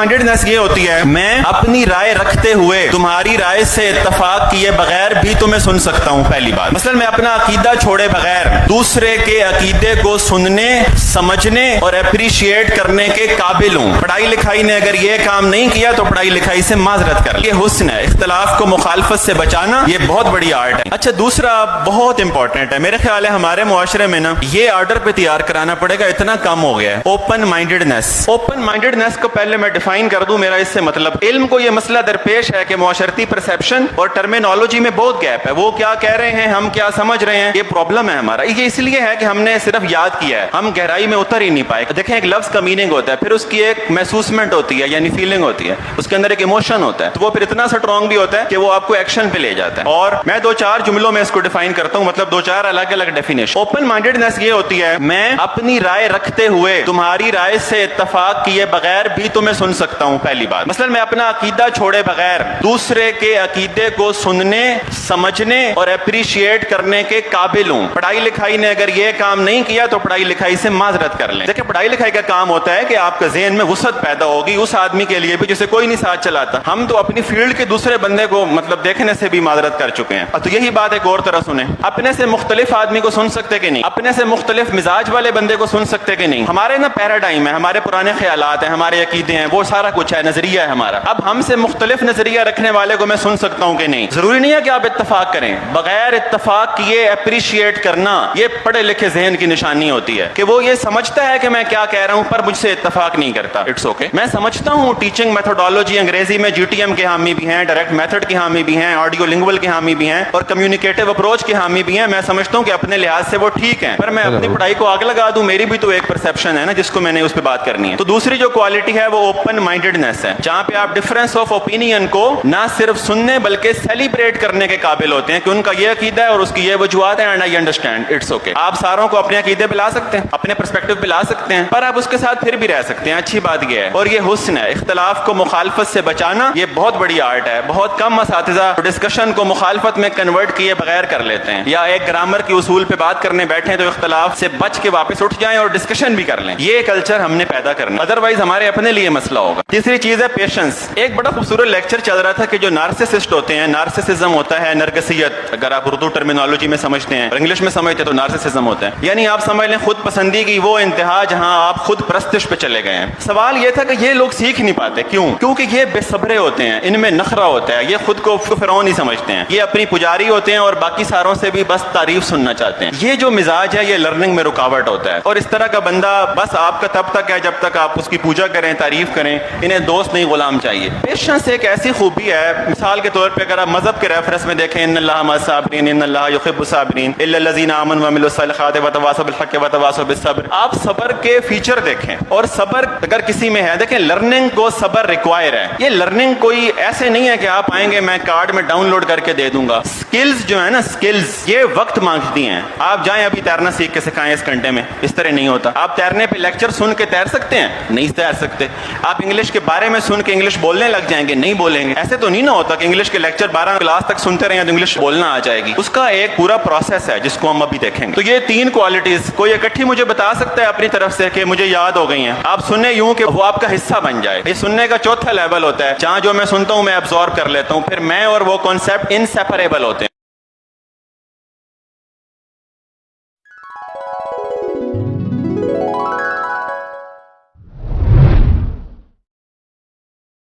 Mindedness یہ ہوتی ہے میں اپنی رائے رکھتے ہوئے تمہاری رائے سے اتفاق کیے بغیر بھی تمہیں سن سکتا ہوں. پہلی بات مثلا میں اپنا عقیدہ چھوڑے بغیر دوسرے کے عقیدے کو سننے, سمجھنے اور اپریشیٹ کرنے کے قابل ہوں. پڑھائی لکھائی نے اگر یہ کام نہیں کیا تو پڑھائی لکھائی سے معذرت کر لیں. یہ حسن ہے. اختلاف کو مخالفت سے بچانا یہ بہت بڑی آرٹ ہے. اچھا دوسرا بہت امپورٹنٹ ہے, میرے خیال ہے ہمارے معاشرے میں نا یہ آرڈر پہ تیار کرانا پڑے گا, اتنا کم ہو گیا ہے. Open mindedness. اوپن مائنڈیڈنس کو پہلے میں ڈیفائن کر دوں. میرا اس سے مطلب علم کو یہ مسئلہ درپیش ہے کہ معاشرتی پرسیپشن اور ٹرمینالوجی میں بہت گیپ ہے. وہ کیا کہہ رہے ہیں, ہم کیا سمجھ رہے ہیں, یہ پرابلم ہے ہمارا. یہ اس لیے ہے کہ ہم نے صرف یاد کیا ہے, ہم گہرائی میں اتر ہی نہیں پائے. دیکھیں ایک لفظ کا میننگ ہوتا ہے, پھر اس کی ایک محسوسمنٹ ہوتی ہے یعنی فیلنگ ہوتی ہے, اس کے اندر ایک ایموشن ہوتا ہے, تو وہ پھر اتنا سٹرونگ بھی ہوتا ہے کہ وہ آپ کو ایکشن پہ لے جاتا ہے. اور میں دو چار جملوں میں اس کو ڈیفائن کرتا ہوں, مطلب دو چار الگ الگ ڈیفینیشن. اوپن مائنڈیڈنس یہ ہوتی ہے میں اپنی رائے رکھتے ہوئے تمہاری رائے سے اتفاق کیے بغیر بھی تمہیں سن سکتا ہوں. پہلی بات مثلا میں اپنا عقیدہ چھوڑے بغیر دوسرے کے عقیدے کو سننے, سمجھنے اور اپریشیٹ کرنے کے قابل ہوں. پڑھائی لکھائی نے اگر یہ کام نہیں کیا تو پڑھائی لکھائی سے معذرت کر لیں. دیکھیں پڑھائی لکھائی کا کام ہوتا ہے کہ آپ کے ذہن میں وسعت پیدا ہوگی اس آدمی کے لیے بھی جسے کوئی نہیں ساتھ چلاتا. ہم تو اپنی فیلڈ کے دوسرے بندے کو مطلب دیکھنے سے بھی معذرت کر چکے ہیں. تو یہی بات ایک اور طرح سنیں, اپنے سے مختلف آدمی کو سن سکتے کہ نہیں, اپنے سے مختلف مزاج والے بندے کو سن سکتے کہ نہیں. ہمارے نا پیراڈائم ہے, ہمارے پرانے خیالات ہیں, ہمارے عقیدے ہیں, وہ سارا کچھ ہے, نظریہ ہے ہمارا. اب ہم سے مختلف نظریہ رکھنے والے کو میں سن سکتا ہوں کہ نہیں. ضروری نہیں ہے کہ آپ اتفاق کریں, بغیر اتفاق کیے اپریشیٹ کرنا یہ پڑھے لکھے ذہن کی نشانی ہوتی ہے کہ وہ یہ سمجھتا ہے کہ میں کیا کہہ رہا ہوں پر مجھ سے اتفاق نہیں کرتا. It's okay. میں سمجھتا ہوں ٹیچنگ میتھڈالوجی انگریزی میں GTM کے حامی بھی ہیں, ڈائریکٹ میتھڈ کے حامی بھی ہیں, آڈیو لنگول کے حامی بھی ہیں اور کمیونیکیٹو اپروچ کے حامی بھی ہیں. میں سمجھتا ہوں کہ اپنے لحاظ سے وہ ٹھیک ہیں, پر میں اپنی پڑھائی کو آگ لگا دوں, میری بھی تو ایک پرسیپشن ہے نا جس کو میں نے اس پہ بات کرنی ہے. تو دوسری جو کوالٹی ہے وہ اوپن مائنڈیڈنس ہے, جہاں پہ آپ ڈفرینس آف اوپینین کو نہ صرف سننے بلکہ سیلیبریٹ کرنے کے قابل ہوتے ہیں کہ ان کا یہ عقیدہ ہے اور اس کی یہ وجوہات ہیں, and I understand. It's okay. آپ ساروں کو اپنے عقیدے پہ لا سکتے ہیں, اپنے پرسپیکٹو پہ لا سکتے ہیں, پر آپ اس کے ساتھ پھر بھی رہ سکتے ہیں. اچھی بات یہ ہے اور یہ حسن ہے. اختلاف کو مخالفت سے بچانا یہ بہت بڑی آرٹ ہے. بہت کم اساتذہ ڈسکشن کو مخالفت میں کنورٹ کیے بغیر کر لیتے ہیں, یا ایک گرامر کے اصول پہ بات کرنے بیٹھے تو اختلاف سے بچ کے واپس اٹھ جائیں اور ڈسکشن بھی کر لیں. یہ کلچر ہم نے پیدا کرنا, ادروائز ہمارے اپنے لیے مسئلہ ہوگا. تیسری چیز ہے پیشنس. ایک بڑا خوبصورت لیکچر چل رہا تھا کہ جو نارسسسٹ ہوتے ہیں, نارسسزم ہوتا ہے نرگسیت, اگر آپ اردو ٹرمینالوجی میں سمجھتے ہیں اور انگلش میں سمجھتے ہیں تو نارسسزم ہوتا ہے, یعنی آپ سمجھ لیں خود پسندی کی وہ انتہا جہاں آپ خود پرستش پہ چلے گئے ہیں. سوال یہ تھا کہ یہ لوگ سیکھ نہیں پاتے, کیوں؟ کیونکہ یہ بے صبرے ہوتے ہیں, ان میں نخرہ ہوتا ہے, یہ خود کو فرعون ہی سمجھتے ہیں, یہ اپنی پجاری ہوتے ہیں اور باقی ساروں سے بھی بس تعریف سننا چاہتے ہیں. یہ جو مزاج ہے یہ لرننگ میں رکاوٹ ہوتا ہے, اور اس طرح کا بندہ بس آپ کا تب تک ہے جب تک آپ اس کی پوجا کریں, تعریف کریں. انہیں دوست نہیں غلام چاہیے. پیشنس ایک ایسی خوبی ہے, مثال کے طور پہ اگر آپ مذہب کے ریفرنس میں دیکھیں, ان اللہ مع الصابرین, ان اللہ یحب الصابرین الا الذین آمنوا وعملوا الصالحات وتواصوا بالحق وتواصوا بالصبر. آپ صبر کے فیچر دیکھیں, اور صبر اگر کسی میں ہے, دیکھیں لرننگ کو صبر ریکوائر ہے. یہ لرننگ کوئی ایسے نہیں ہے کہ آپ آئیں گے میں کارڈ میں ڈاؤن لوڈ کر کے دے دوں گا. سکلز جو ہے نا, سکلز یہ وقت مانگتی ہیں. آپ جائیں ابھی تیرنا سیکھ کے سکھائیں اس گھنٹے میں, اس طرح نہیں ہوتا. آپ تیرنے پہ لیکچر سن کے تیر سکتے ہیں؟ نہیں تیر سکتے. آپ انگلش کے بارے میں سن کے انگلش بولنے لگ جائیں گے؟ نہیں بولیں گے. ایسے تو نہیں نہ ہوتا کہ انگلش کے لیکچر 12 کلاس تک سنتے رہیں تو انگلش بولنا آ جائے گی. اس کا ایک پورا پروسیس ہے جس کو ہم ابھی دیکھیں گے. تو یہ 3 کوالٹیز کوئی اکٹھی مجھے بتا سکتا ہے اپنی طرف سے کہ مجھے یاد ہو گئی ہیں؟ آپ سنیں یوں کہ وہ آپ کا حصہ بن جائے. یہ سننے کا چوتھا لیول ہوتا ہے جہاں جو میں سنتا ہوں میں ابزارب کر لیتا ہوں, پھر میں اور وہ کانسیپٹ انسیپریبل ہوتے ہیں.